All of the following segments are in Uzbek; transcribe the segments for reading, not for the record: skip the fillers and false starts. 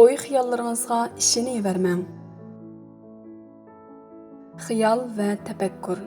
Oy-xiyollarınızga işinivərməng. Xiyal və təfəkkür.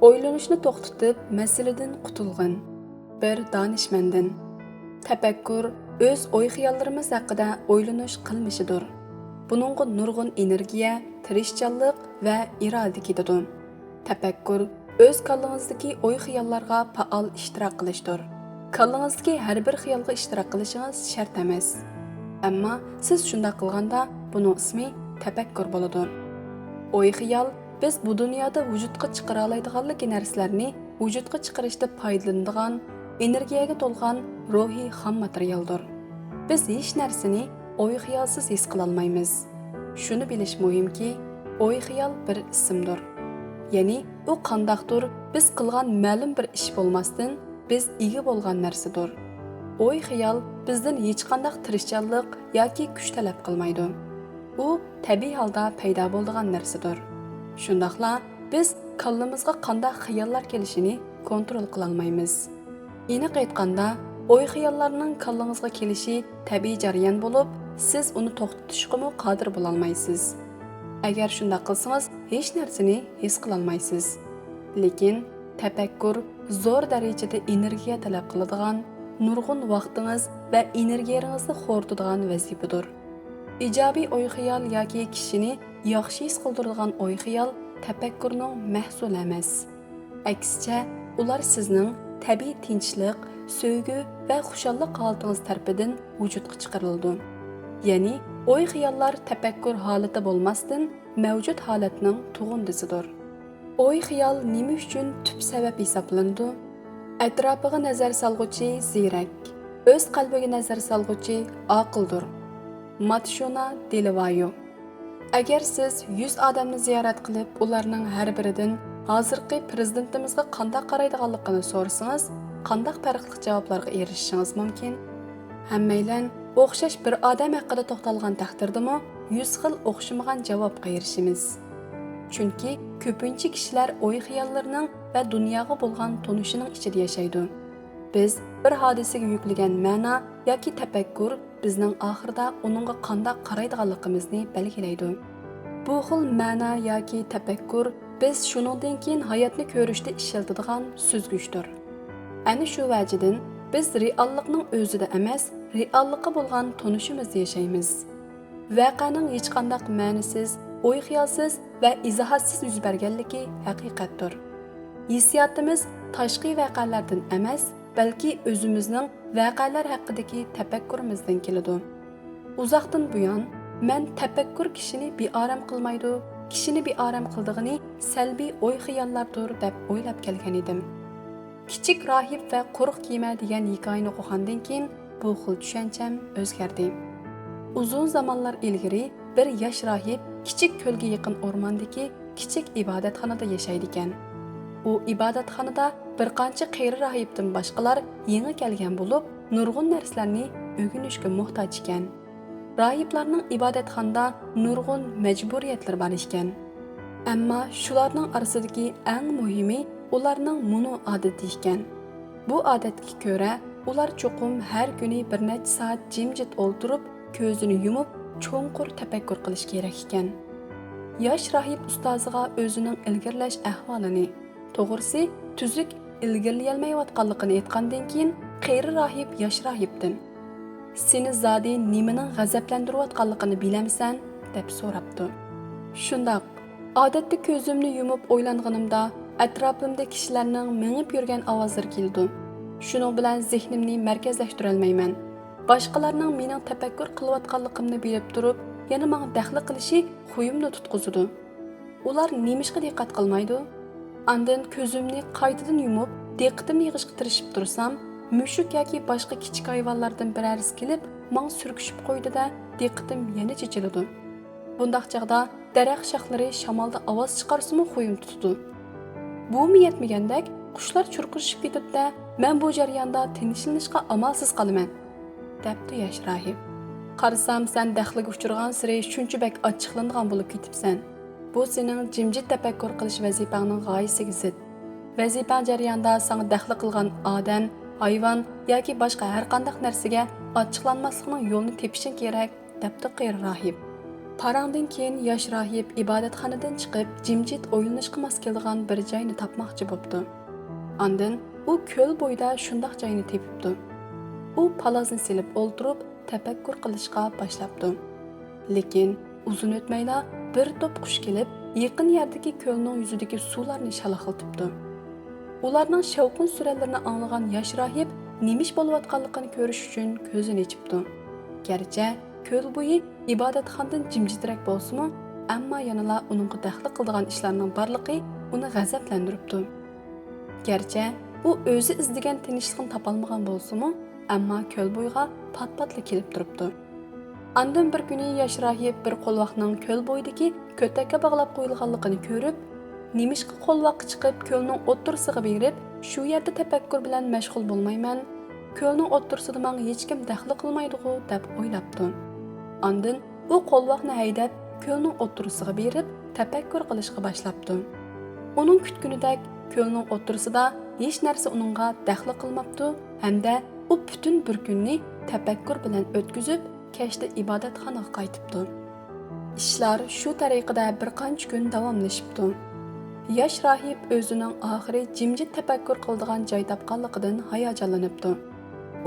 Oylanışni to'xtatib, məsələdən qutulğin. Bir danışmandın. Təfəkkür öz oy-xiyollarımız haqida oylanış qilmishidir. Buningga nurg'un energiya, tirishchanlik və iroda ketadi. Təfəkkür öz kallangizdagi oy-xiyollarga faol ishtirok qilishdir. Kallangizdagi har bir xiyolga ishtirok qilishingiz shart emas. Ammo siz shunday qilganda buning ismi tafakkur bo'ladi. Oy-xiyol biz bu dunyoda vujudga chiqara oladiganlik narsalarni vujudga chiqarishda foydalanadigan, energiyaga to'lgan ruhiy xom materialdir. Biz hech narsani oy-xiyolsiz his qila olmaymiz. Shuni bilish muhimki, oy-xiyol bir ismdir. Ya'ni u qandaqdir biz qilgan ma'lum bir ish bo'lmasdan biz ega bo'lgan narsadir. Oy-xiyol bizdan hech qanday tirishchanlik yoki kuch talab qilmaydi. U tabiiy holda paydo bo'lgan narsadir. Shundaqla biz kallamizga qanday xiyollar kelishini kontrol qila olmaymiz. Aniq aytganda, oy-xiyollarning kallangizga kelishi tabiiy jarayon bo'lib, siz uni to'xtatishga qodir bo'la olmaysiz. Agar shunday qilsangiz, hech narsani his qila olmaysiz. Lekin tafakkur zo'r darajada energiya talab qiladigan, nurg'un vaqtingiz va energiyangizni xo'rtadigan vazifadir. Ijobiy oy-xiyol yoki kishini yaxshi his qildiradigan oy-xiyol tafakkurning mahsuli emas. Aksicha, ular sizning tabiiy tinchlik, sevgi va xushallik holatingiz tarafidan vujudga chiqarildi. Ya'ni, oy-xiyollar tafakkur holati bo'lmasdan mavjud holatning tug'undisidir. Oy-xiyol nima uchun tub sabab hisoblanadi? Atrofiga nazar solg'uvchi ziyrak, o'z qalbiga nazar solg'uvchi aqldir. Matshona Delavayo. Agar siz 100 odamni ziyorat qilib, ularning har biridan hozirgi prezidentimizga qanday qaraydiganligini so'rasangiz, qanday farqli javoblarga erishishingiz mumkin? Hammaylar o'xshash bir odam haqida to'xtalgan taqdirdami, 100 xil o'xshamagan javobga erishimiz. Chunki ko'pincha kishilar o'y-xiyollarining va dunyoga bo'lgan tonishining ichida yashaydi. Biz bir hodisaga yuklagan ma'no yoki tafakkur bizning oxirida uningga qanday qaraydiganligimizni belgilaydi. Bu xil ma'no yoki tafakkur biz shuningdan keyin hayotni ko'rishda ishlatadigan so'zguchdir. Ana shu vajidan biz reallikning o'zida emas, reallikqa bo'lgan tonishimizda yashaymiz. Voqeaning hech qanday ma'nisiz, o'y-xiyolsiz va izohatsiz yuz berganligi haqiqatdir. Hissiyotimiz tashqi voqealardan emas, balki o'zimizning voqealar haqidagi tafakkurimizdan keladi. Uzoqdan buyon men tafakkur kishini beoram qilmaydi, kishini beoram qildig'ini salbiy o'y-xiyollardir deb o'ylab kelgan edim. Kichik rohib va quruq kiyma degan hikoyani o'qigandan keyin bu xil tushuncham o'zgardi. Uzun zamonlar ilgari bir yosh rohib kichik ko'lga yaqin o'rmondagi kichik ibodatxonada yashaydi ekan. U ibodatxonada bir qancha qeyri rohibdan boshqalar yangi kelgan bo'lib, nurg'un narsalarni o'rganishga muhtoj ekan. Rohiblarning ibodatxonada nurg'un majburiyatlar bor ekan. Ammo shularning orasidagi eng muhimi ularning munu odati ekan. Bu odatga ko'ra, ular cho'qim har kuni bir necha soat jimjit o'ltirib, ko'zini yumib, cho'nqur tafakkur qilish kerak ekan. Yosh rohib ustoziga o'zining ilgirlash ahvolini, to'g'risi tuzuk ilgirlayolmayotganligini aytgandan keyin qeyri rohib yosh rohibdan "Seni zodi nimaning g'azablantirayotganligini bilamsan?" deb so'rabdi. Shundoq, odatda ko'zimni yumib o'ylanganimda atrofimda kishilarning mingib yurgan ovozlar keldi. Shuning bilan zehnimni markazlashtira olmayman. Boshqalarning mening tafakkur qilayotganligimni bilib turib, yana menga daxli qilishi xuyimni tutqizdi. Ular nemishga diqqat qilmaydi? Andan ko'zimni qaytadan yumib, diqqatimni yig'ishga tirishib tursam, mushuk yoki boshqa kichik hayvonlardan birarisi kelib, menga surkishib qo'ydi-da, diqqatim yana chechildi. Bundaq chaqda daraxt shoxlari shamolda ovoz chiqarsimi xuyim tutdi. Bu mi yetmagandek, qushlar churqirishib ketibdi, men bu jarayonda tinchlanishga amalsiz qolaman, debdi yosh rohib. Qarasam, sen daxliga uchirgan siri shunchalik ochiqlangan bo'lib ketibsan. Bu sening jimjit tafakkur qilish vazifangning g'oyasiga zid. Vazifang jarayonida sana daxli qilgan odam, hayvon yoki boshqa har qanday narsaga ochiqlanmaslikning yo'lini tepishing kerak, debdi qeyri rahib. Parangdan keyin yosh rahib ibodatxonadan chiqib, jimjit o'ylanishga mos keladigan bir joyni topmoqchi bo'pti. Ondan u ko'l bo'yida shundoq joyni tepibdi. U palazni silib o'ltirib, tafakkur qilishga boshlabdi. Lekin uzun o'tmayla bir to'p qush kelib, yaqin yerdagi ko'lning yuzidagi suvlarni shalaqiltibdi. Ularning shavqin suralarini anglagan yosh rahib nimish bo'layotganligini ko'rish uchun ko'zini ochibdi. Garchi ko'l bo'yi ibodatxonadan jimjitrak bo'lsa-mu, ammo yanala uningga daxli qiladigan ishlarning borligi uni g'azablantiribdi. Garchi u o'zi izlagan tinchlikni topolmagan bo'lsa-mu, ammo ko'l bo'yiga pat-patli kelib turibdi. Andan bir kuni yosh rahib bir qo'lvoqning ko'l bo'yidagi ko'takka bog'lab qo'yilganligini ko'rib, nimishqa qo'lvoqqa chiqib ko'lning o'ttirisiga berib, shu yerda tafakkur bilan mashg'ul bo'lmayman, ko'lning o'ttirisida menga hech kim daxli qilmaydi-ku deb o'ylabdi. Andan u qo'lvoqni haydab ko'lning o'ttirisiga berib, tafakkur qilishga boshlabdi. Uning kutgunidek ko'lning o'ttirisida hech narsa uningga daxli qilmabdi, hamda u butun bir kunni tafakkur bilan o'tkazib, kechda ibodatxonaga qaytibdi. Ishlar shu tariqada bir qancha kun davomlashibdi. Yosh rahib o'zining oxiri jimjit tafakkur qiladigan joy topganligidan hayajonlanibdi.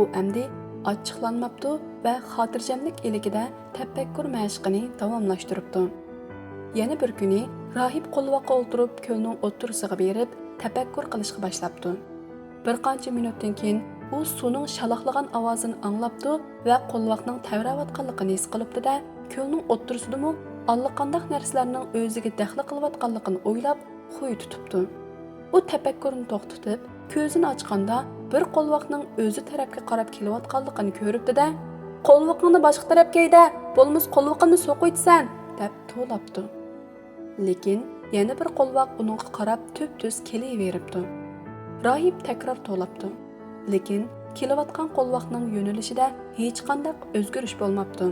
U endi ochiqlanmabdi va xotirjamlik iligida tafakkur mashqini davomlashtiribdi. Yana bir kuni rahib qo'lvoqqa o'tirib ko'lning o'ttirisiga berib tafakkur qilishga boshlabdi. Bir qancha minutdan keyin u suvning shalaqlagan ovozini anglabdi va qo'lvoqning tavrayotganligini his qilibdi-da, ko'lning o'ttirsidimi allaqanday narsalarning o'ziga daxli qilayotganligini o'ylab qo'y tutibdi. U tafakkurni to'xtatib, ko'zini ochganda bir qo'lvoqning o'zi tarafga qarab kelayotganligini ko'ribdi-da, "Qo'lvoqingni boshqa tarafga hayda, bo'lmasa qo'lvoqimni so'qiysan" deb to'labdi. Lekin yana bir qo'lvoq uningga qarab tub-tuz kelaveribdi. Rahib takror to'labdi. Lekin kelayotgan qo'lvoqning yo'nalishida hech qanday o'zgarish bo'lmabdi.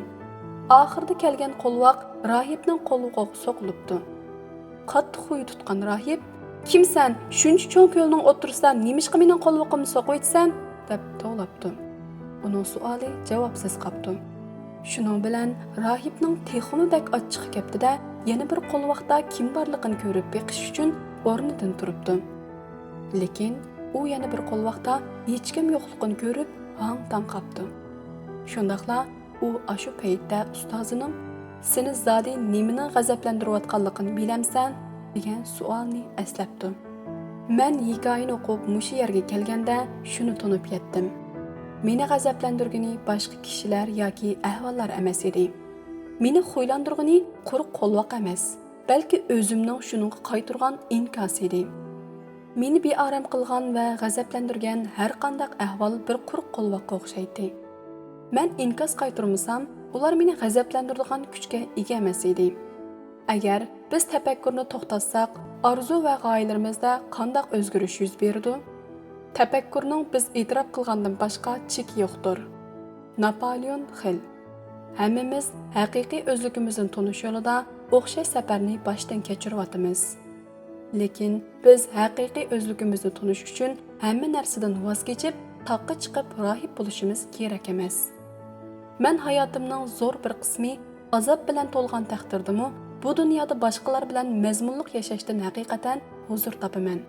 Oxirida kelgan qo'lvoq rahibning qo'lvoqiga so'qilibdi. Qattiq xuy tutgan rahib, "Kimsan? Shuncha cho'ng ko'lning o'ttirisidan nimishqa mening qo'lvoqimni so'qiysan?" deb to'labdi. Uning savoli javobsiz qoldi. Shuning bilan rahibning texmi bak ochiq ketdi-da, yana bir qo'lvoqda kim borligini ko'rib beqish uchun o'rnidan turibdi. Lekin u yana bir qo'lvoqda hech kim yo'qligini ko'rib hang-tang qoldi. Shundaqla u ashu paytda ustozining "Seni zodi nimani g'azablantirayotganligini bilamsan?" degan savolni eslabdi. Men hikoyani o'qib mushu yerga kelganda shuni tunib yetdim. Meni g'azablantirgani boshqa kishilar yoki ahvollar emas edi. Meni xo'ylantirgani quruq qo'lvoq emas, balki o'zimning shuningga qaytirgan inkos edi. Meni beoram qilgan va g'azablantirgan har qanday ahvol bir quruq qo'lvoqqa o'xshaydi. Men inkos qaytarmasam, ular meni g'azablantiradigan kuchga ega emas edi. Agar biz tafakkurni to'xtatsak, orzu va g'oyalarimizda qanday o'zgarish yuz berdi? Tafakkurning biz e'tirof qilgandan boshqa cheki yo'qdir. Napoleon Hill. Hammamiz haqiqiy o'zligimizni tonish yo'lida o'xshash safarni boshdan kechiryapmiz. Lekin biz haqiqiy o'zligimizni tonish uchun hamma narsadan voz kechib, toqqa chiqib rohib bo'lishimiz kerak emas. Men hayotimning zo'r bir qismi azob bilan to'lgan taqdirdimi, bu dunyoda boshqalar bilan mazmunliq yashashdan haqiqatan huzur topaman.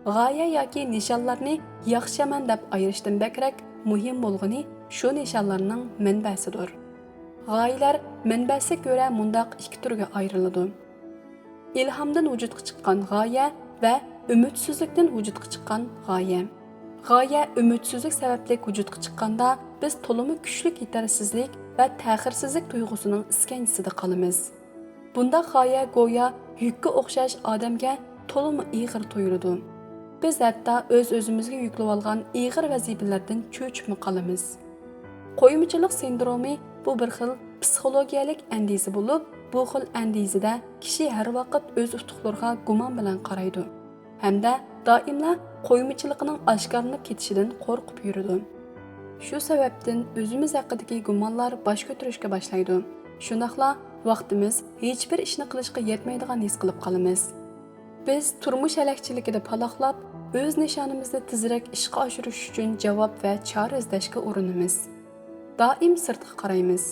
G'oya yoki nishonlarni yaxshiman deb ayirishdan bakrak muhim bo'lgani shu nishonlarning manbasidir. G'oyalar manbasiga ko'ra mundaq ikki turga ayriladi. İlhamdan vücudga chiqqan g'oya va ümidsizlikdan vücudga chiqqan g'oya. G'oya ümidsizlik sababli vücudga chiqqanda biz to'limi kuchli yetarsizlik va ta'xirsizlik tuyg'usining iskanjisida qolamiz. Bunda g'oya go'yo yukka o'xshash odamga to'limi ig'ir tuyuladi. Biz hatto o'z-o'zimizga yuklab olgan ig'ir vazifalardan cho'chib qolamiz. Qo'yimchilik sindromi bu bir xil psixologiyalik andizi bo'lib, bu xil andizida kishi har vaqt o'z utuqlariga gumon bilan qaraydi. Hamda doimla qo'yimchiligining oshkorlanib ketishidan qo'rqib yuradi. Shu sababdan o'zimiz haqidagi gumonlar bosh ko'tarishga boshlaydi. Shundaqla vaqtimiz hech bir ishni qilishga yetmaydigan his qilib qolamiz. Biz turmush halakchiligida paloqlab, o'z nishonimizni tezroq ishga oshirish uchun javob va chora izlashga urinamiz. Doim sirtga qaraymiz.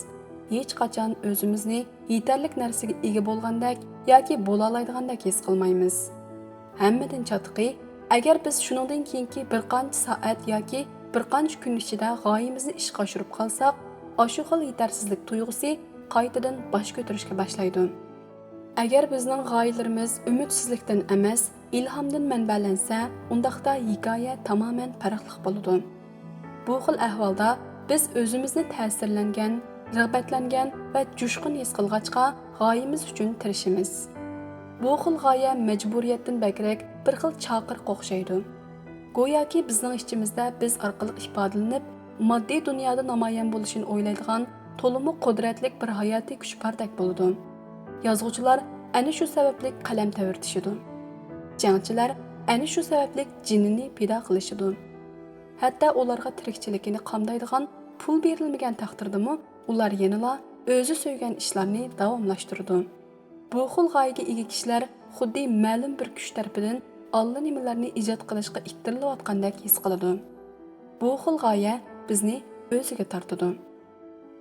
hech qachon o'zimizni yetarlik narsaga ega bo'lgandek yoki bo'la oladigandak his qilmaymiz. Hammadan chatiqi, agar biz shuningdan keyingi bir qancha soat yoki bir qancha kun ichida g'oyamizni ishga oshirib qolsak, shu xil yetarsizlik tuyg'usi qaytadan bosh ko'tarishga boshlaydi. Agar bizning g'oyalarimiz umidsizlikdan emas, ilhomdan manbalansa, undaqda hikoya tamoman farqli bo'ladi. Bu xil ahvolda biz o'zimizni ta'sirlangan, rag'batlangan va jushqin his qilg'achqa g'oyamiz uchun tirishimiz. Bu xil g'oya majburiyatdan bakrak bir xil chaqiriq o'xshaydi. Go'yoki bizning ichimizda biz orqali ifodalanib, moddiy dunyoda namoyon bo'lishini o'ylaydigan to'liq qudratli bir hayotiy kuch bordek bo'ladi. Yozuvchilar ana shu sababli qalam tavirtishidi. Jangchilar ana shu sababli jinini pido qilishidi. Hatto ularga tirikchilikini qamdaydigan pul berilmagan taqdirdami, ular yanala o'zi so'ygan ishlarni davomlashtirdi. Bu xil g'oyaga ega kishilar xuddi ma'lum bir kuch tarafidan allanimalarni ijod qilishga ittirilayotgandek his qiladi. Bu xil g'oya bizni o'ziga tortadi.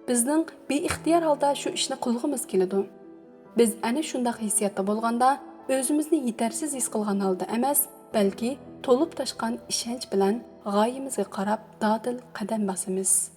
Bizning beixtiyor holda shu ishni qilg'imiz keladi. Biz ana shunday hissiyatda bo'lganda o'zimizni yetarsiz his qilgan holda emas, balki to'lib toshgan ishonch bilan g'oyamizga qarab dodil qadam bosamiz.